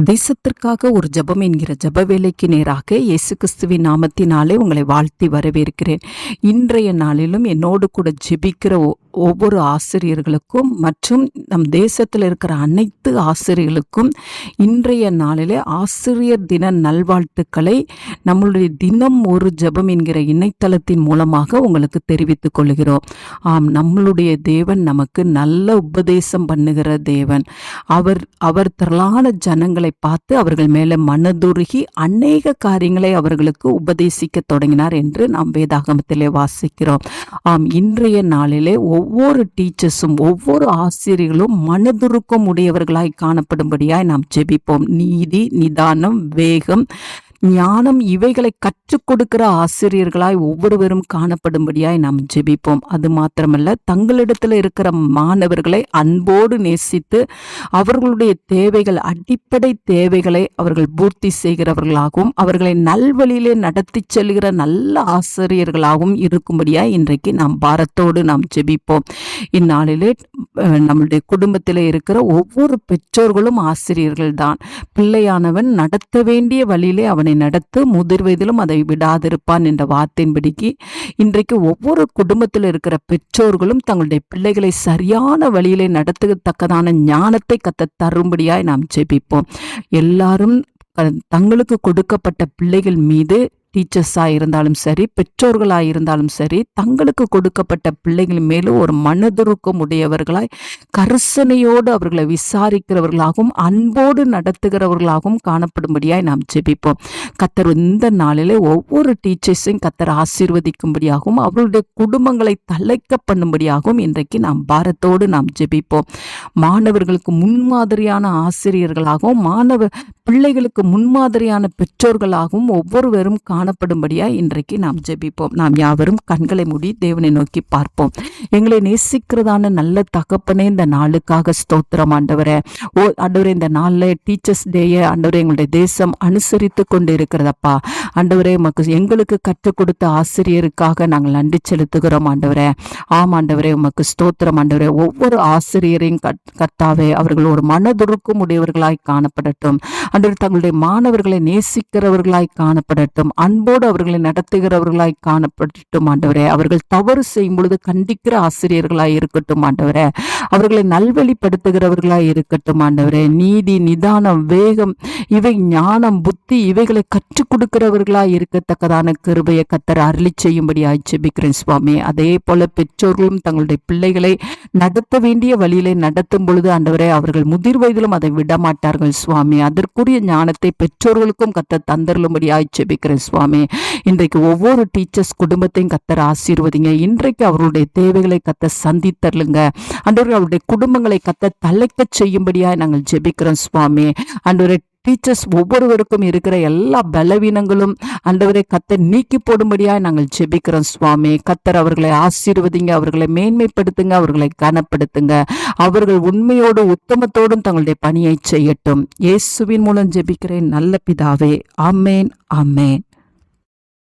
தேசத்திற்காக ஒரு ஜெபம் என்கிற ஜெப வேலைக்கு நேராக இயேசு கிறிஸ்துவின் நாமத்தினாலே உங்களை வாழ்த்தி வரவேற்கிறேன். இன்றைய நாளிலும் என்னோடு கூட ஜெபிக்கிற ஒவ்வொரு ஆசிரியர்களுக்கும் மற்றும் நம் தேசத்தில் இருக்கிற அனைத்து ஆசிரியர்களுக்கும் இன்றைய நாளிலே ஆசிரியர் தின நல்வாழ்த்துக்களை நம்மளுடைய தினம் ஒரு ஜெபம் என்கிற இணையதளத்தின் மூலமாக உங்களுக்கு தெரிவித்துக் கொள்கிறோம். நம்மளுடைய தேவன் நமக்கு நல்ல உபதேசம் பண்ணுகிற தேவன். அவர் திரளான ஜனங்களை பார்த்து அவர்கள் மேலே மனதுருகி அநேக காரியங்களை அவர்களுக்கு உபதேசிக்க தொடங்கினார் என்று நாம் வேதாகமத்திலே வாசிக்கிறோம். இன்றைய நாளிலே ஒவ்வொரு டீச்சர்ஸும் ஒவ்வொரு ஆசிரியர்களும் மனதுருக்கம் உடையவர்களாய் காணப்படும்படியாய் நாம் ஜெபிப்போம். நீதி, நிதானம், வேகம், ஞானம் இவைகளை கற்றுக் கொடுக்கிற ஆசிரியர்களாய் ஒவ்வொருவரும் காணப்படும்படியாய் நாம் ஜெபிப்போம். அது மாத்திரமல்ல, தங்களிடத்தில் இருக்கிற மாணவர்களை அன்போடு நேசித்து அவர்களுடைய தேவைகள், அடிப்படை தேவைகளை அவர்கள் பூர்த்தி செய்கிறவர்களாகவும் அவர்களை நல்வழியிலே நடத்தி செல்கிற நல்ல ஆசிரியர்களாகவும் இருக்கும்படியாய் இன்றைக்கு நாம் பாரத்தோடு நாம் ஜெபிப்போம். இந்நாளிலே நம்முடைய குடும்பத்தில் இருக்கிற ஒவ்வொரு பெற்றோர்களும் ஆசிரியர்கள் தான். பிள்ளையானவன் நடத்த வேண்டிய வழியிலே அவனை நடத்து, முதிர் வயதிலும் அதை விடாதிருப்பான் என்ற வார்த்தையின்படிக்கு இன்றைக்கு ஒவ்வொரு குடும்பத்தில் இருக்கிற பெற்றோர்களும் தங்களுடைய பிள்ளைகளை சரியான வழியிலே நடத்தத்தக்கதான ஞானத்தை கத்த தரும்படியாய் நாம் ஜெபிப்போம். எல்லாரும் தங்களுக்கு கொடுக்கப்பட்ட பிள்ளைகள் மீது டீச்சர்ஸாக இருந்தாலும் சரி, பெற்றோர்களாக இருந்தாலும் சரி, தங்களுக்கு கொடுக்கப்பட்ட பிள்ளைகள் மேலும் ஒரு மனதுருக்கம் உடையவர்களாய் கரிசனையோடு அவர்களை விசாரிக்கிறவர்களாகவும் அன்போடு நடத்துகிறவர்களாகவும் காணப்படும்படியாய் நாம் ஜெபிப்போம். கத்தர் இந்த நாளிலே ஒவ்வொரு டீச்சர்ஸையும் கத்தர் ஆசீர்வதிக்கும்படியாகவும் அவர்களுடைய குடும்பங்களை தலைக்க பண்ணும்படியாகவும் இன்றைக்கு நாம் பாரத்தோடு நாம் ஜெபிப்போம். மாணவர்களுக்கு முன்மாதிரியான ஆசிரியர்களாகவும் பிள்ளைகளுக்கு முன்மாதிரியான பெற்றோர்களாகவும் ஒவ்வொருவரும் காணப்படும்படியாய் இன்றைக்கு நாம் ஜெபிப்போம். நாம் யாவரும் கண்களை மூடி தேவனை நோக்கி பார்ப்போம். எங்களை நேசிக்கிறதான நல்ல தகப்பனே, இந்த நாளுக்காக ஸ்தோத்திரம் ஆண்டவரே. ஆண்டவரே, இந்த நாளில் டீச்சர்ஸ் டேயை ஆண்டவரே எங்களுடைய தேசம் அனுசரித்து கொண்டு இருக்கிறதப்பா. ஆண்டவரே, எங்களுக்கு கற்றுக் கொடுத்த ஆசிரியருக்காக நாங்கள் நன்றி செலுத்துகிறோம் ஆண்டவரே. ஆண்டவரே, உமக்கு ஸ்தோத்திரம் ஆண்டவரே. ஒவ்வொரு ஆசிரியரையும் கர்த்தாவே அவர்கள் ஒரு மனதுருக்கம் உடையவர்களாய் காணப்படட்டும். ஆண்டவர் தங்களுடைய மாணவர்களை நேசிக்கிறவர்களாய் காணப்படட்டும். அன்போடு அவர்களை நடத்துகிறவர்களாய் காணப்படட்டும் ஆண்டவரே. அவர்கள் தவறு செய்யும் பொழுது கண்டிக்கிற ஆசிரியர்களாய் இருக்கட்டும் ஆண்டவரே. அவர்களை நல்வழிப்படுத்துகிறவர்களாய் இருக்கட்டும் ஆண்டவரே. நீதி, நிதானம், வேகம், இவை ஞானம், புத்தி இவைகளை கற்றுக் கொடுக்கிறவர்களாய் இருக்கத்தக்கதான கிருபையை கத்தர் அருளி செய்யும்படியாய் ஜெபிக்கிறேன் சுவாமி. அதே போல பெற்றோர்களும் தங்களுடைய பிள்ளைகளை நடத்த வேண்டிய வழியிலே நடத்தும் பொழுது ஆண்டவரே அவர்கள் முதிர் வயதிலும் அதை விடமாட்டார்கள் சுவாமி. அதற்குரிய ஞானத்தை பெற்றோர்களுக்கும் கத்தர் தந்தருளும்படியாய் ஜெபிக்கிறேன் சுவாமி. இன்றைக்கு ஒவ்வொரு டீச்சர்ஸ் குடும்பத்தையும் கத்தர் ஆசீர்வதிங்க. இன்றைக்கு அவர்களுடைய தேவைகளை கத்த சந்தித்தருளுங்க ஆண்டவரே. அவருடைய குடும்பங்களை கத்த தலைக்க செய்யும்படியாய் நாங்கள் ஜெபிக்கிறோம் சுவாமி. ஆண்டவரே, டீச்சர்ஸ் ஒவ்வொருவருக்கும் இருக்கிற எல்லா பலவீனங்களும் ஆண்டவரை கத்தர் நீக்கி போடும்படியாக நாங்கள் ஜெபிக்கிறோம் சுவாமி. கத்தர் அவர்களை ஆசீர்வதிங்க, அவர்களை மேன்மைப்படுத்துங்க, அவர்களை கனப்படுத்துங்க. அவர்கள் உண்மையோடு உத்தமத்தோடும் தங்களுடைய பணியை செய்யட்டும். இயேசுவின் மூலம் ஜெபிக்கிறேன் நல்ல பிதாவே. ஆமேன், ஆமேன்.